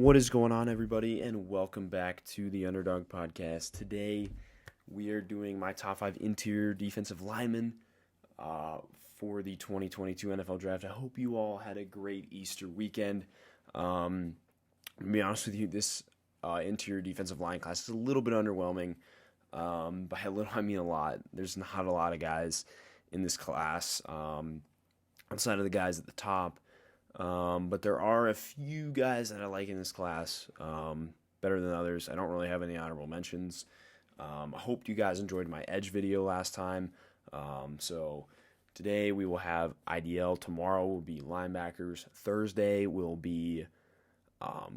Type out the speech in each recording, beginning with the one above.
What is going on, everybody, and welcome back to the Underdog Podcast. Today, we are doing my top 5 interior defensive linemen for the 2022 NFL Draft. I hope you all had a great Easter weekend. To be honest with you, this interior defensive line class is a little bit underwhelming. By a little, I mean a lot. There's not a lot of guys in this class outside of the guys at the top. But there are a few guys that I like in this class better than others. I don't really have any honorable mentions. I hope you guys enjoyed my edge video last time. So today we will have IDL. Tomorrow will be linebackers. Thursday will be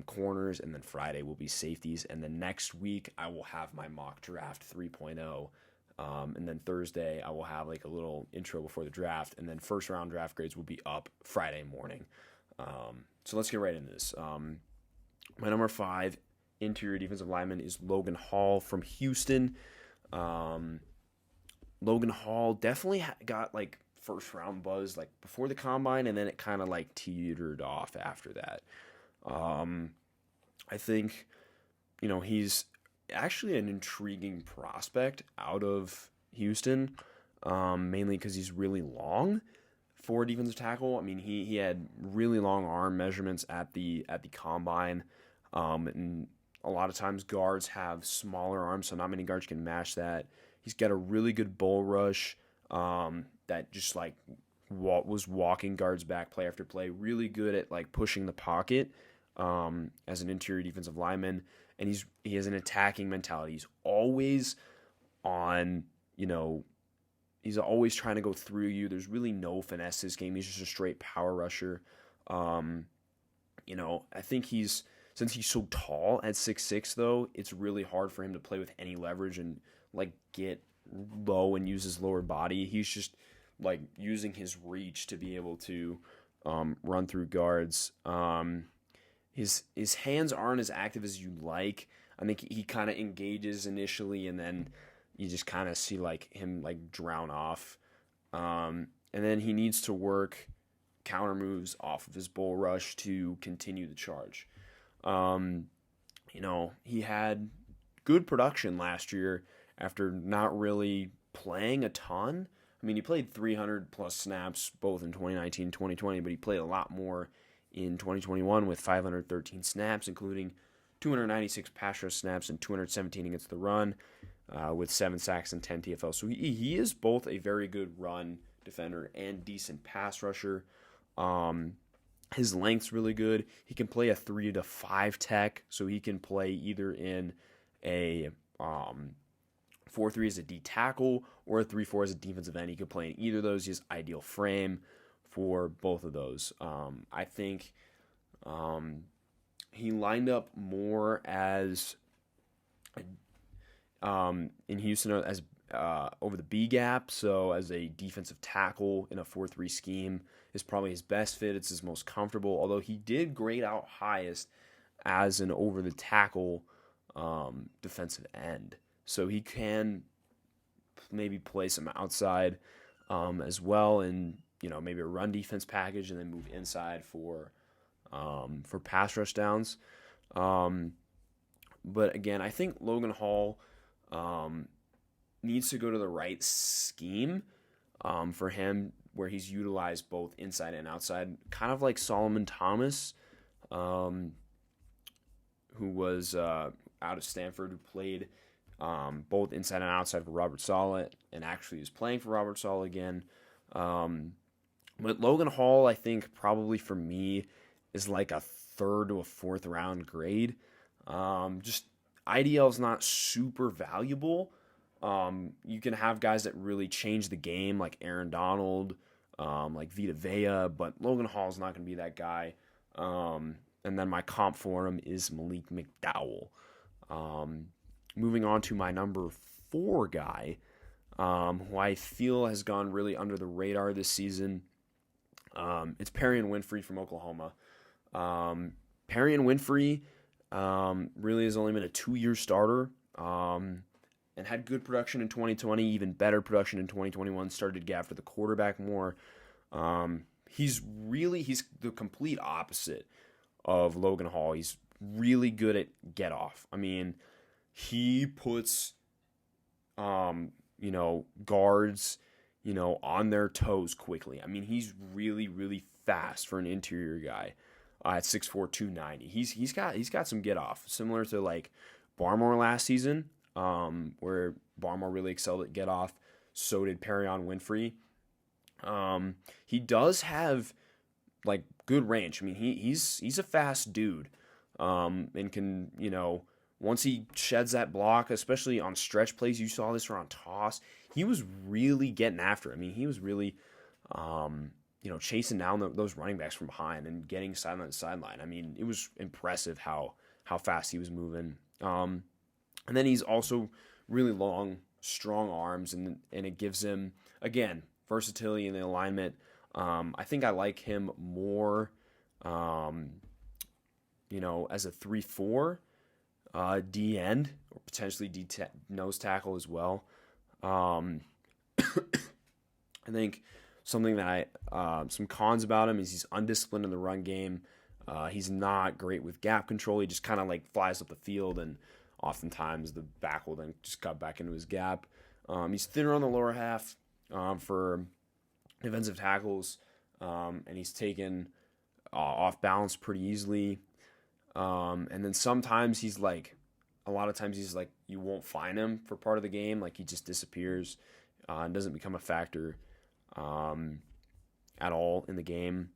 corners. And then Friday will be safeties. And then next week I will have my mock draft 3.0. And then Thursday I will have like a little intro before the draft. And then first round draft grades will be up Friday morning. So let's get right into this. My number 5 interior defensive lineman is Logan Hall from Houston. Logan Hall definitely got like first round buzz like before the combine, and then it kind of like teetered off after that. I think, he's actually an intriguing prospect out of Houston, mainly because he's really long for a defensive tackle. I mean, he had really long arm measurements at the combine, and a lot of times guards have smaller arms, so not many guards can match that. He's got a really good bull rush that just like was walking guards back play after play. Really good at like pushing the pocket as an interior defensive lineman, and he has an attacking mentality. He's always on, he's always trying to go through you. There's really no finesse to this game. He's just a straight power rusher. I think since he's so tall at 6'6", though, it's really hard for him to play with any leverage and like get low and use his lower body. He's just like using his reach to be able to run through guards. His hands aren't as active as you like. I think he kind of engages initially, and then you just kind of see like him like drown off. And then he needs to work counter moves off of his bull rush to continue the charge. He had good production last year after not really playing a ton. I mean, he played 300 plus snaps both in 2019 and 2020, but he played a lot more in 2021 with 513 snaps, including 296 pass rush snaps and 217 against the run, with 7 sacks and 10 TFL. So he is both a very good run defender and decent pass rusher. His length's really good. He can play a 3 to 5 tech, so he can play either in a 4-3 as a D tackle or a 3-4 as a defensive end. He could play in either of those. He has ideal frame for both of those. I think he lined up more as in Houston as over the B gap, so as a defensive tackle in a 4-3 scheme is probably his best fit. It's his most comfortable, although he did grade out highest as an over the tackle defensive end. So he can maybe play some outside as well, and maybe a run defense package, and then move inside for pass rush downs. But again, I think Logan Hall needs to go to the right scheme for him, where he's utilized both inside and outside, kind of like Solomon Thomas, who was out of Stanford, who played both inside and outside for Robert Saleh, and actually is playing for Robert Saleh again. But Logan Hall, I think, probably for me, is like a 3rd to a 4th round grade. Just IDL is not super valuable. You can have guys that really change the game, like Aaron Donald, like Vita Vea, but Logan Hall is not going to be that guy. And then my comp for him is Malik McDowell. Moving on to my number 4 guy, who I feel has gone really under the radar this season. It's Perrion Winfrey from Oklahoma. Perrion Winfrey really has only been a 2-year starter, and had good production in 2020, even better production in 2021, started to get after the quarterback more. He's the complete opposite of Logan Hall. He's really good at get off. I mean, he puts guards, on their toes quickly. I mean, he's really, really fast for an interior guy at 6'4", 290. He's got some get off, similar to like Barmore last season, where Barmore really excelled at get off. So did Perion Winfrey. He does have like good range. I mean, he's a fast dude, and can, once he sheds that block, especially on stretch plays, you saw this around toss, he was really getting after it. I mean, he was really, chasing down those running backs from behind and getting sideline to sideline. I mean, it was impressive how fast he was moving. And then he's also really long, strong arms, and it gives him, again, versatility in the alignment. I think I like him more, as a 3-4 D end, or potentially nose tackle as well. I think something that some cons about him is he's undisciplined in the run game. He's not great with gap control. He just kind of like flies up the field, and oftentimes the back will then just cut back into his gap. He's thinner on the lower half for defensive tackles, and he's taken off balance pretty easily. And then sometimes a lot of times he's like, you won't find him for part of the game. Like, he just disappears and doesn't become a factor at all in the game.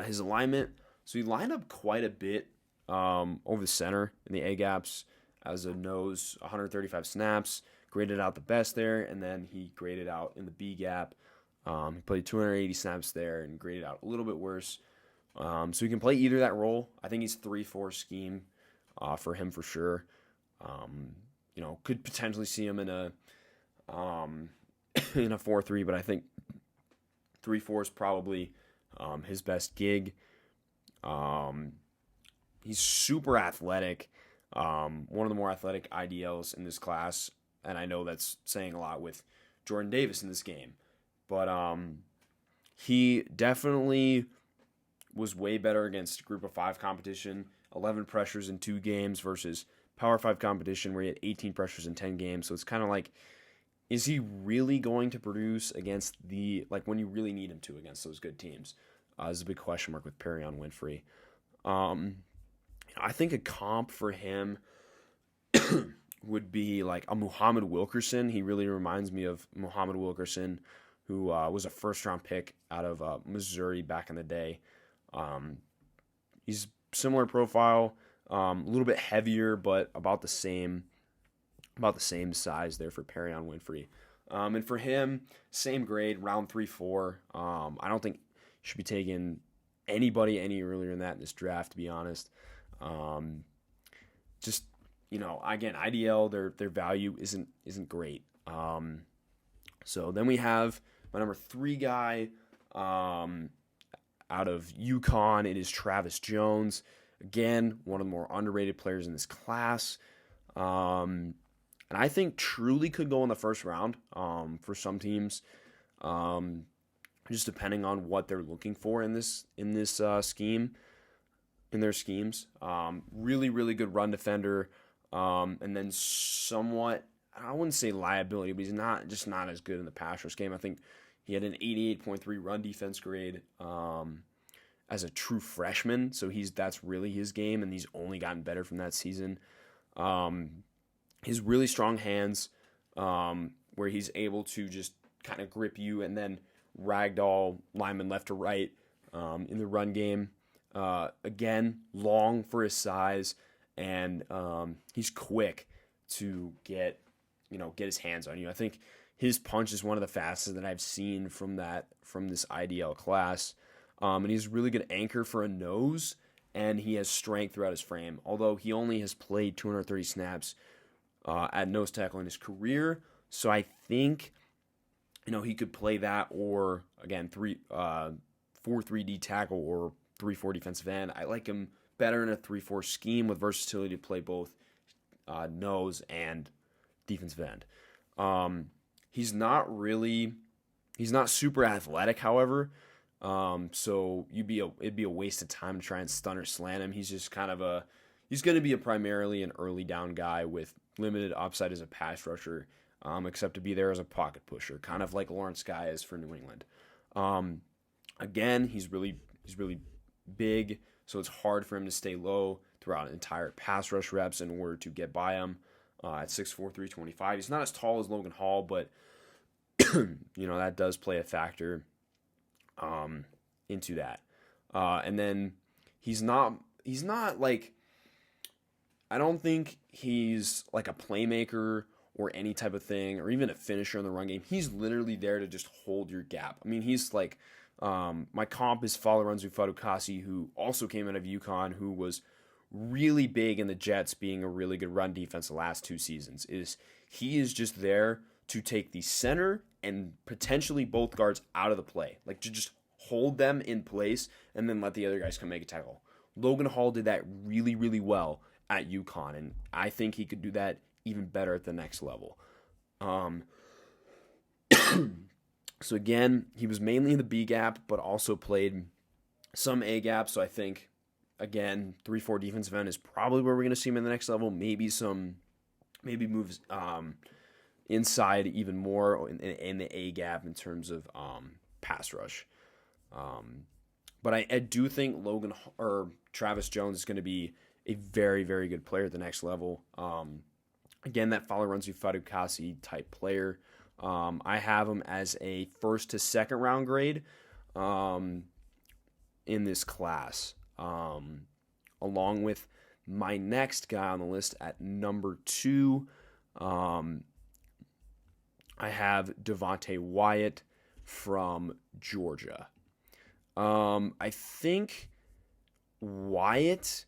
His alignment, so he lined up quite a bit over the center in the A gaps as a nose, 135 snaps, graded out the best there, and then he graded out in the B gap. He played 280 snaps there and graded out a little bit worse. So he can play either that role. I think he's 3-4 scheme for him for sure. Could potentially see him in a 4-3, but I think 3-4 is probably his best gig. He's super athletic. One of the more athletic IDLs in this class, and I know that's saying a lot with Jordan Davis in this game. But he definitely was way better against Group of 5 competition, 11 pressures in 2 games versus Power 5 competition where he had 18 pressures in 10 games. So it's kind of like, is he really going to produce against when you really need him to against those good teams? Is a big question mark with Perion Winfrey. I think a comp for him would be like a Muhammad Wilkerson. He really reminds me of Muhammad Wilkerson, who was a first-round pick out of Missouri back in the day. He's similar profile, a little bit heavier, but about the same size there for Perion Winfrey. And for him, same grade, round 3-4. I don't think he should be taking anybody any earlier than that in this draft, to be honest. Again, IDL, their value isn't great. So then we have my number 3 guy out of UConn. It is Travis Jones. Again, one of the more underrated players in this class. And I think truly could go in the first round for some teams, just depending on what they're looking for in this scheme, in their schemes. Really, really good run defender, and then somewhat, I wouldn't say liability, but he's not as good in the pass rush game. I think he had an 88.3 run defense grade as a true freshman, so that's really his game, and he's only gotten better from that season. His really strong hands, where he's able to just kind of grip you and then ragdoll linemen left to right in the run game. Again, long for his size, and he's quick to get his hands on you. I think his punch is one of the fastest that I've seen from this IDL class. And he's a really good anchor for a nose, and he has strength throughout his frame. Although he only has played 230 snaps at nose tackle in his career, so I think he could play that, or again 4-3 tackle or 3-4 defensive end. I like him better in a 3-4 scheme with versatility to play both nose and defensive end. He's not super athletic, however. So it'd be a waste of time to try and stun or slant him. He's just kind of he's going to be primarily an early down guy with limited upside as a pass rusher, except to be there as a pocket pusher, kind of like Lawrence Guy is for New England. Again, he's really big, so it's hard for him to stay low throughout entire pass rush reps in order to get by him at 6'4", 325. He's not as tall as Logan Hall, but that does play a factor into that. And then he's not like, I don't think he's like a playmaker or any type of thing, or even a finisher in the run game. He's literally there to just hold your gap. I mean, he's like, my comp is Falaranzu Fadukasi, who also came out of UConn, who was really big in the Jets being a really good run defense the last 2 seasons. He is just there to take the center and potentially both guards out of the play, like to just hold them in place and then let the other guys come make a tackle. Logan Hall did that really, really well at UConn, and I think he could do that even better at the next level. So again, he was mainly in the B gap, but also played some A gap. So I think, again, 3-4 defensive end is probably where we're going to see him in the next level. Maybe moves inside even more in the A gap in terms of pass rush. But I do think Travis Jones is going to be a very, very good player at the next level. Again, that Falaranzu Fadukasi type player. I have him as a 1st to 2nd round grade in this class, along with my next guy on the list at number 2. I have Devonta Wyatt from Georgia. I think Wyatt,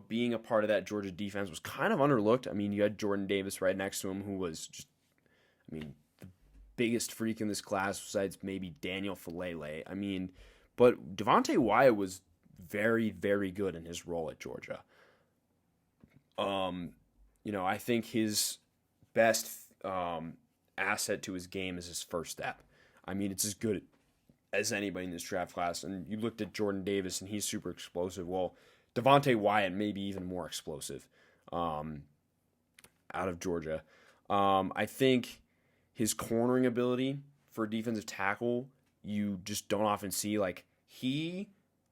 being a part of that Georgia defense was kind of underlooked. I mean, you had Jordan Davis right next to him, who was just, the biggest freak in this class besides maybe Daniel Falele. But Devonta Wyatt was very, very good in his role at Georgia. I think his best asset to his game is his first step. It's as good as anybody in this draft class. And you looked at Jordan Davis, and he's super explosive. Well, Devonta Wyatt may be even more explosive out of Georgia. I think his cornering ability for defensive tackle, you just don't often see. Like, he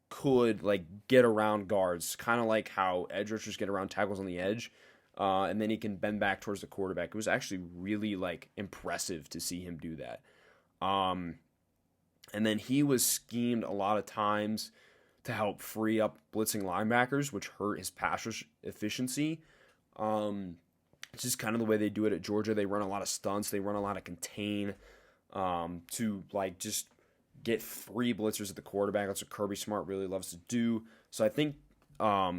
could get around guards, kind of like how edge rushers get around tackles on the edge, and then he can bend back towards the quarterback. It was actually really impressive to see him do that. And then he was schemed a lot of times to help free up blitzing linebackers, which hurt his pass rush efficiency. It's just kind of the way they do it at Georgia. They run a lot of stunts. They run a lot of contain to just get free blitzers at the quarterback. That's what Kirby Smart really loves to do. So I think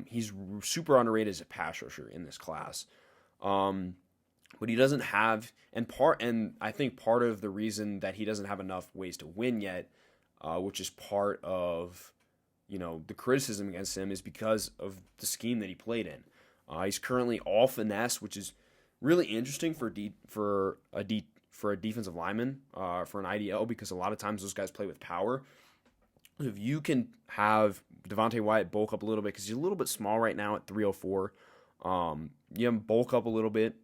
he's super underrated as a pass rusher in this class. But he doesn't have, and I think part of the reason that he doesn't have enough ways to win yet, which is part of the criticism against him, is because of the scheme that he played in. He's currently all finesse, which is really interesting for a defensive lineman, for an IDL, because a lot of times those guys play with power. If you can have Devonta Wyatt bulk up a little bit, because he's a little bit small right now at 304, you have him bulk up a little bit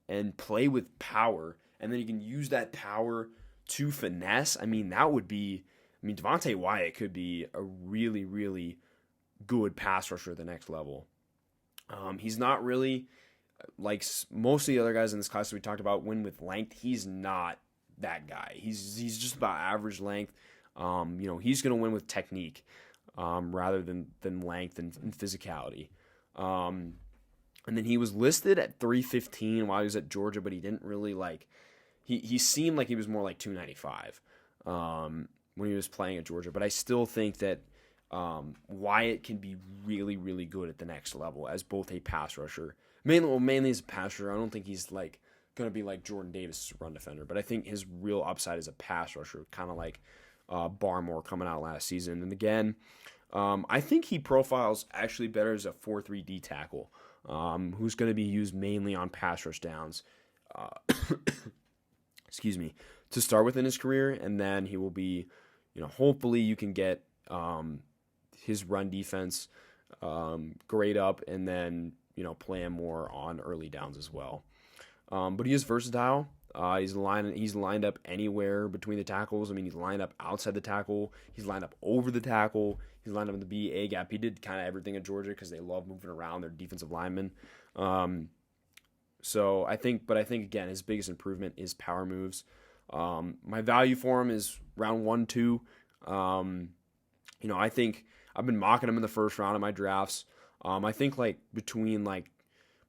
and play with power, and then you can use that power to finesse. That would be, Devonta Wyatt could be a really, really good pass rusher at the next level. He's not really, like most of the other guys in this class that we talked about, win with length. He's not that guy. He's just about average length. He's going to win with technique rather than length and physicality. And then he was listed at 315 while he was at Georgia, but he didn't really he seemed like he was more like 295 when he was playing at Georgia. But I still think that Wyatt can be really, really good at the next level as both a pass rusher. Mainly as a pass rusher. I don't think he's going to be like Jordan Davis' run defender, but I think his real upside is a pass rusher, kind of like Barmore coming out last season. And again, I think he profiles actually better as a 4-3 tackle, who's going to be used mainly on pass rush downs. Excuse me, to start with in his career, and then he will be, hopefully you can get his run defense grade up, and then, play him more on early downs as well. But he is versatile. He's lined up anywhere between the tackles. I mean, he's lined up outside the tackle. He's lined up over the tackle. He's lined up in the B, A gap. He did kind of everything at Georgia because they love moving around their defensive linemen. So I think again, his biggest improvement is power moves. My value for him is round 1-2. I think I've been mocking him in the first round of my drafts. I think between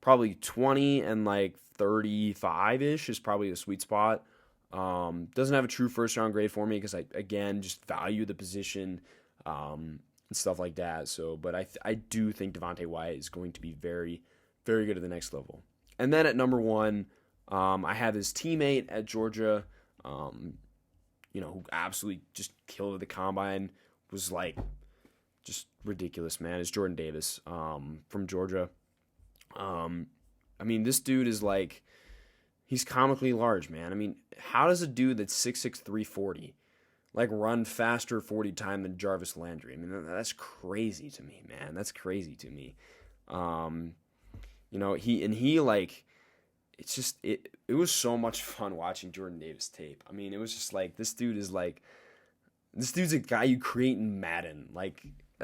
probably 20 and 35-ish is probably a sweet spot. Doesn't have a true first round grade for me because I, again, just value the position and stuff like that. So, but I do think Devonta Wyatt is going to be very, very good at the next level. And then at number 1, I have his teammate at Georgia, who absolutely just killed at the combine, was just ridiculous, man. It's Jordan Davis from Georgia. This dude is he's comically large, man. I mean, how does a dude that's 6'6", 340 run faster 40 time than Jarvis Landry? I mean, that's crazy to me, man. That's crazy to me. It was so much fun watching Jordan Davis tape. I mean, it was just this dude's a guy you create in Madden,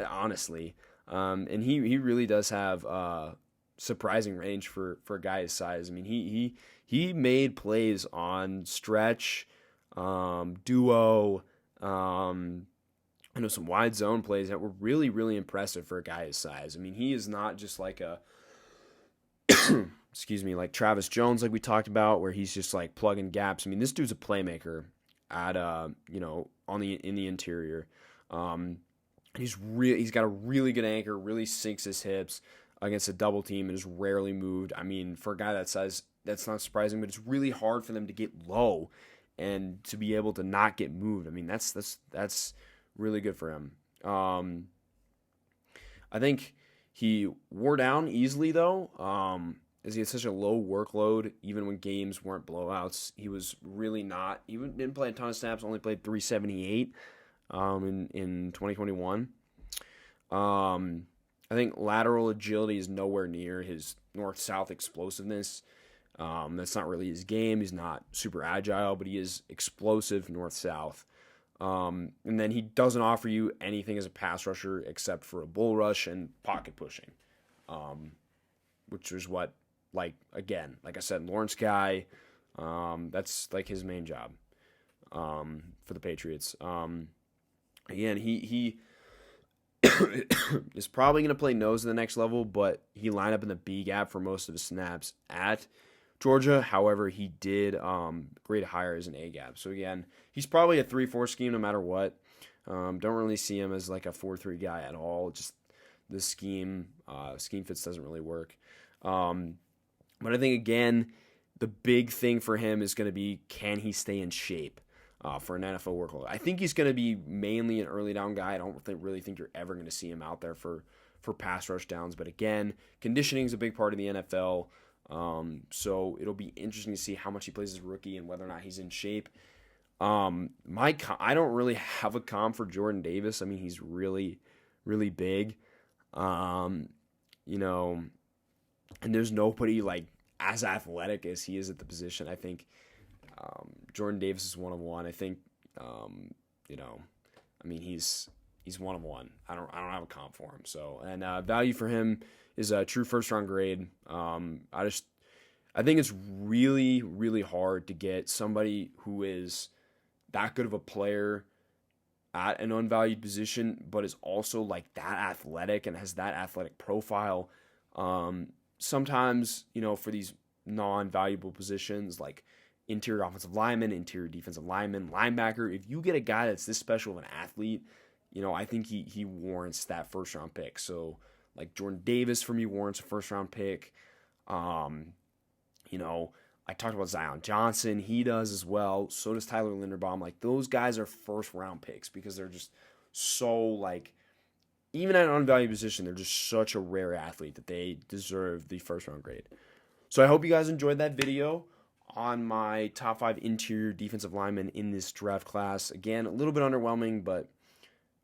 honestly. And he really does have surprising range for a guy his size. I mean, he made plays on stretch, duo, some wide zone plays that were really, really impressive for a guy his size. I mean, he is not just like Travis Jones, like we talked about, where he's just plugging gaps. I mean, this dude's a playmaker at in the interior. He's got a really good anchor, really sinks his hips against a double team and is rarely moved. I mean, for a guy that size, that's not surprising, but it's really hard for them to get low and to be able to not get moved. I mean, that's really good for him. I think he wore down easily though, as he had such a low workload. Even when games weren't blowouts, he was really not. He didn't play a ton of snaps. Only played 378 in 2021. I think lateral agility is nowhere near his north-south explosiveness. That's not really his game. He's not super agile, but he is explosive north-south. And then he doesn't offer you anything as a pass rusher except for a bull rush and pocket pushing, which is what, again, like I said, Lawrence Guy, that's his main job for the Patriots. Again, he is probably going to play nose at the next level, but he lined up in the B gap for most of his snaps at Georgia. However, he did grade higher as an A gap. So again, he's probably a 3-4 scheme no matter what. Don't really see him as a 4-3 guy at all. Just the scheme fits doesn't really work. But I think, again, the big thing for him is going to be, can he stay in shape for an NFL workload? I think he's going to be mainly an early down guy. I don't really think you're ever going to see him out there for pass rush downs. But again, conditioning is a big part of the NFL. So it'll be interesting to see how much he plays as a rookie and whether or not he's in shape. I don't really have a comp for Jordan Davis. I mean, he's really, really big. And there's nobody as athletic as he is at the position. I think Jordan Davis is one of one. I think he's one of one. I don't have a comp for him. So, and value for him is a true first round grade. I think it's really, really hard to get somebody who is that good of a player at an unvalued position, but is also that athletic and has that athletic profile. Sometimes, for these non-valuable positions like interior offensive lineman, interior defensive lineman, linebacker, if you get a guy that's this special of an athlete, I think he warrants that first round pick. So Jordan Davis for me warrants a first round pick. I talked about Zion Johnson. He does as well. So does Tyler Linderbaum. Those guys are first round picks because they're just so even at an unvalued position, they're just such a rare athlete that they deserve the first round grade. So I hope you guys enjoyed that video on my top 5 interior defensive linemen in this draft class. Again, a little bit underwhelming, but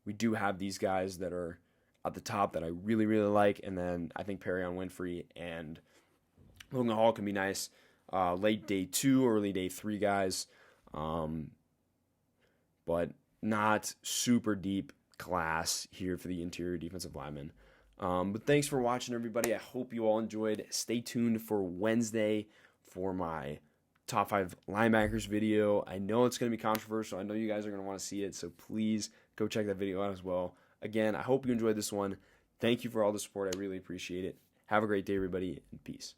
we do have these guys that are at the top that I really, really like. And then I think Perion Winfrey and Logan Hall can be nice. Late day 2, early day 3 guys. But not super deep class here for the interior defensive linemen. But thanks for watching, everybody. I hope you all enjoyed. Stay tuned for Wednesday for my top 5 linebackers video. I know it's going to be controversial. I know you guys are going to want to see it, so please go check that video out as well. Again, I hope you enjoyed this one. Thank you for all the support. I really appreciate it. Have a great day, everybody, and peace.